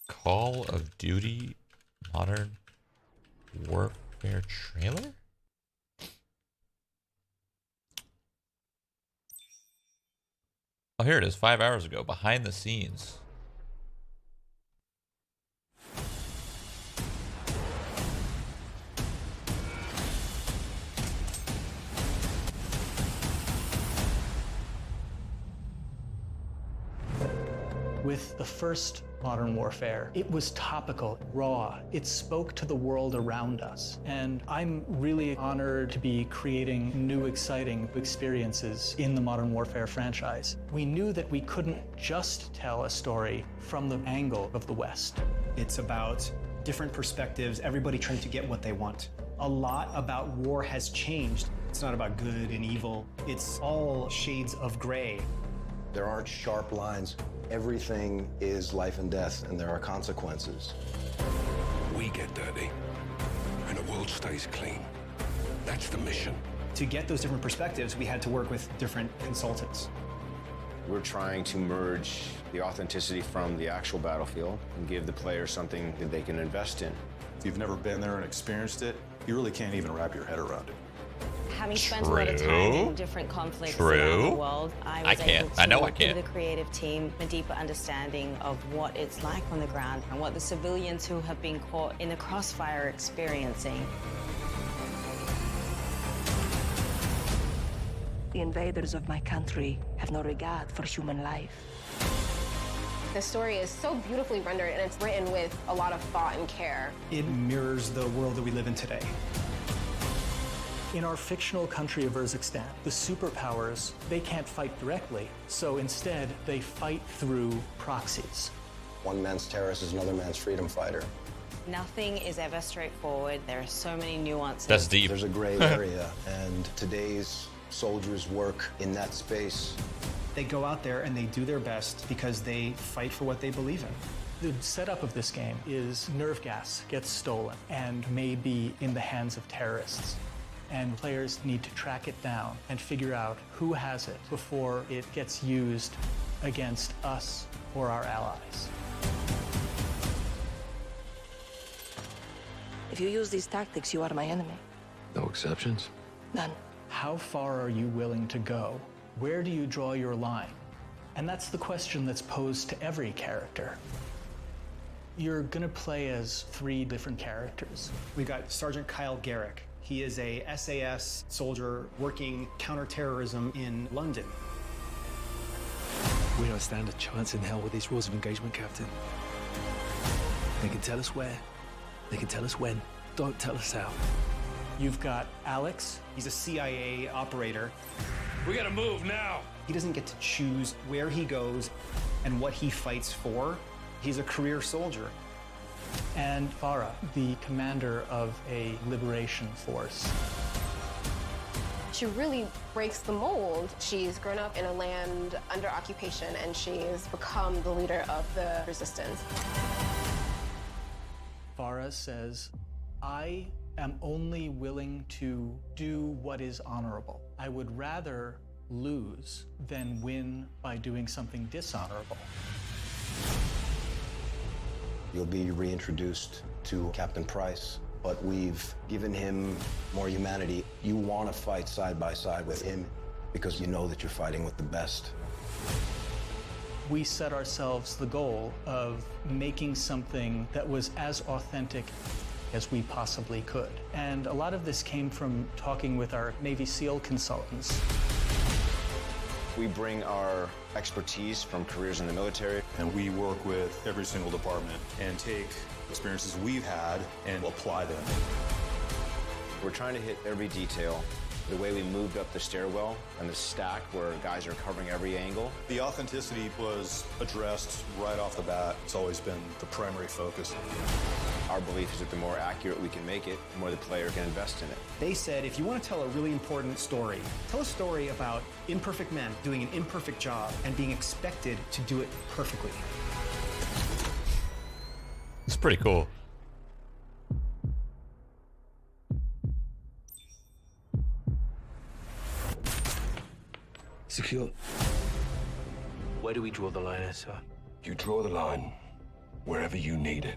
Call of Duty Modern Warfare trailer? Oh, here it is, 5 hours ago, behind the scenes. With the first Modern Warfare, it was topical, raw. It spoke to the world around us. And I'm really honored to be creating new, exciting experiences in the Modern Warfare franchise. We knew that we couldn't just tell a story from the angle of the West. It's about different perspectives, everybody trying to get what they want. A lot about war has changed. It's not about good and evil. It's all shades of gray. There aren't sharp lines. Everything is life and death, and there are consequences. We get dirty, and the world stays clean. That's the mission. To get those different perspectives, we had to work with different consultants. We're trying to merge the authenticity from the actual battlefield and give the player something that they can invest in. If you've never been there and experienced it, you really can't even wrap your head around it. Having spent a lot of time in different conflicts around the world, I was able to give the creative team a deeper understanding of what it's like on the ground and what the civilians who have been caught in the crossfire are experiencing. The invaders of my country have no regard for human life. The story is so beautifully rendered, and it's written with a lot of thought and care. It mirrors the world that we live in today. In our fictional country of Urzikstan, the superpowers, they can't fight directly, so instead they fight through proxies. One man's terrorist is another man's freedom fighter. Nothing is ever straightforward. There are so many nuances. That's deep. There's a gray area, and today's soldiers work in that space. They go out there and they do their best because they fight for what they believe in. The setup of this game is nerve gas gets stolen and may be in the hands of terrorists. And players need to track it down and figure out who has it before it gets used against us or our allies. If you use these tactics, you are my enemy. No exceptions? None. How far are you willing to go? Where do you draw your line? And that's the question that's posed to every character. You're gonna play as 3 different characters. We got Sergeant Kyle Garrick. He is a SAS soldier working counterterrorism in London. We don't stand a chance in hell with these rules of engagement, Captain. They can tell us where, they can tell us when, don't tell us how. You've got Alex. He's a CIA operator. We gotta move now. He doesn't get to choose where he goes and what he fights for. He's a career soldier. And Farah, the commander of a liberation force. She really breaks the mold. She's grown up in a land under occupation, and she's become the leader of the resistance. Farah says, I am only willing to do what is honorable. I would rather lose than win by doing something dishonorable. You'll be reintroduced to Captain Price, but we've given him more humanity. You want to fight side by side with him because you know that you're fighting with the best. We set ourselves the goal of making something that was as authentic as we possibly could. And a lot of this came from talking with our Navy SEAL consultants. We bring our expertise from careers in the military. And we work with every single department and take experiences we've had and apply them. We're trying to hit every detail. The way we moved up the stairwell and the stack where guys are covering every angle. The authenticity was addressed right off the bat. It's always been the primary focus. Our belief is that the more accurate we can make it, the more the player can invest in it. They said, if you want to tell a really important story, tell a story about imperfect men doing an imperfect job and being expected to do it perfectly. It's pretty cool. Secure. Where do we draw the line, sir? You draw the line wherever you need it.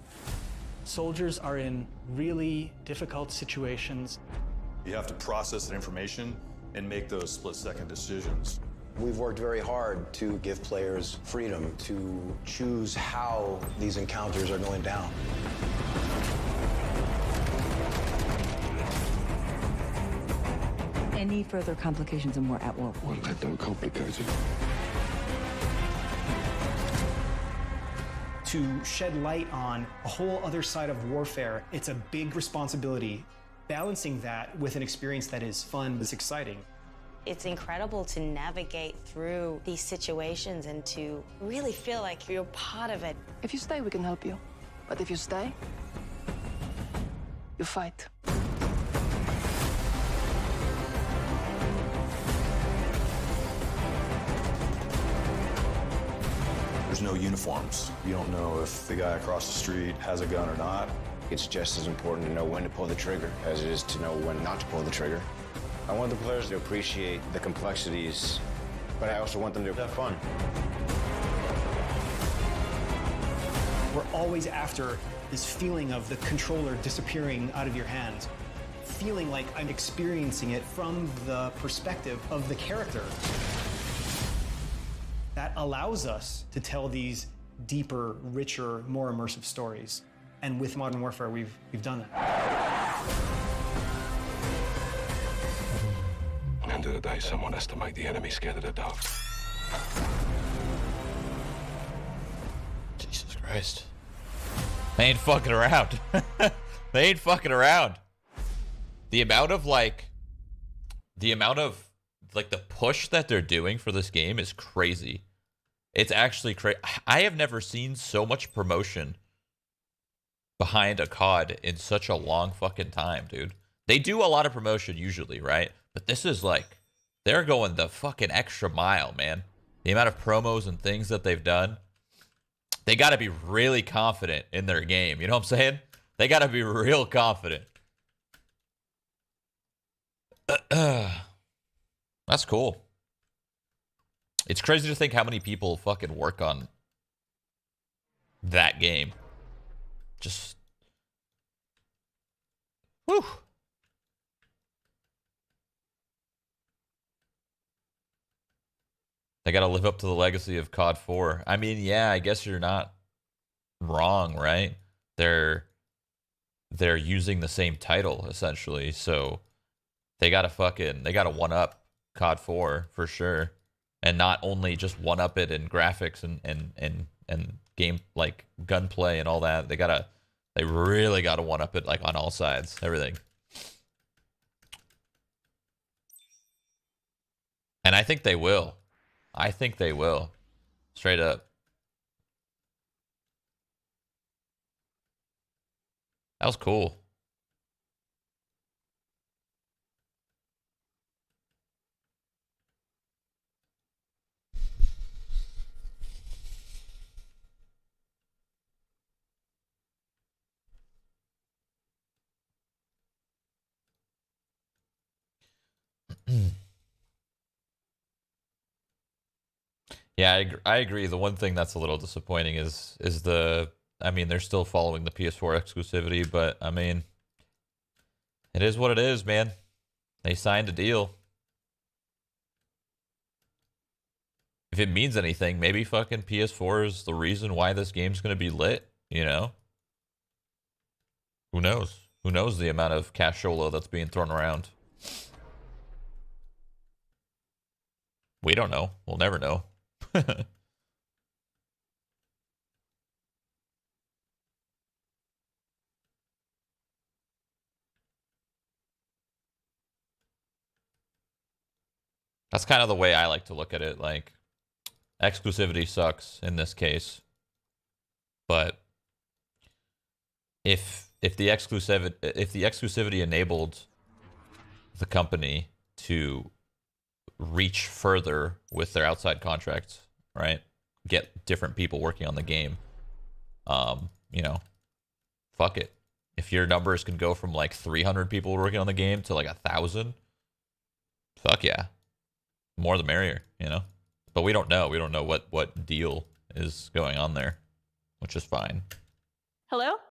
Soldiers are in really difficult situations. You have to process that information and make those split-second decisions. We've worked very hard to give players freedom to choose how these encounters are going down. Any further complications and we're at war. Well, that don't complicate it. To shed light on a whole other side of warfare, it's a big responsibility. Balancing that with an experience that is fun, that's exciting. It's incredible to navigate through these situations and to really feel like you're part of it. If you stay, we can help you. But if you stay, you fight. There's no uniforms. You don't know if the guy across the street has a gun or not. It's just as important to know when to pull the trigger as it is to know when not to pull the trigger. I want the players to appreciate the complexities, but I also want them to have fun. We're always after this feeling of the controller disappearing out of your hands, feeling like I'm experiencing it from the perspective of the character. That allows us to tell these deeper, richer, more immersive stories. And with Modern Warfare, we've done that. At the end of the day, someone has to make the enemy scared of the dark. Jesus Christ. They ain't fucking around. They ain't fucking around. The amount of the push that they're doing for this game is crazy. It's actually crazy. I have never seen so much promotion behind a COD in such a long fucking time, dude. They do a lot of promotion usually, right? But this is like, they're going the fucking extra mile, man. The amount of promos and things that they've done. They got to be really confident in their game. You know what I'm saying? They got to be real confident. That's cool. It's crazy to think how many people fucking work on that game. Just, whew. They got to live up to the legacy of COD 4. I mean, yeah, I guess you're not wrong, right? They're using the same title essentially, so they got to one up COD 4 for sure. And not only just one up it in graphics and game, like gunplay and all that. They really gotta one up it like on all sides, everything. And I think they will. I think they will. Straight up. That was cool. Yeah, I agree. The one thing that's a little disappointing is I mean, they're still following the PS4 exclusivity, but I mean, it is what it is, man. They signed a deal. If it means anything, maybe fucking PS4 is the reason why this game's going to be lit, you know? Who knows? Who knows the amount of cashola that's being thrown around? We don't know. We'll never know. That's kind of the way I like to look at it. Like, exclusivity sucks in this case, but if the exclusivity enabled the company to reach further with their outside contracts, right? Get different people working on the game. You know, fuck it. If your numbers can go from like 300 people working on the game to like 1,000, fuck yeah. More the merrier, you know? But we don't know. We don't know what deal is going on there. which is fine. Hello?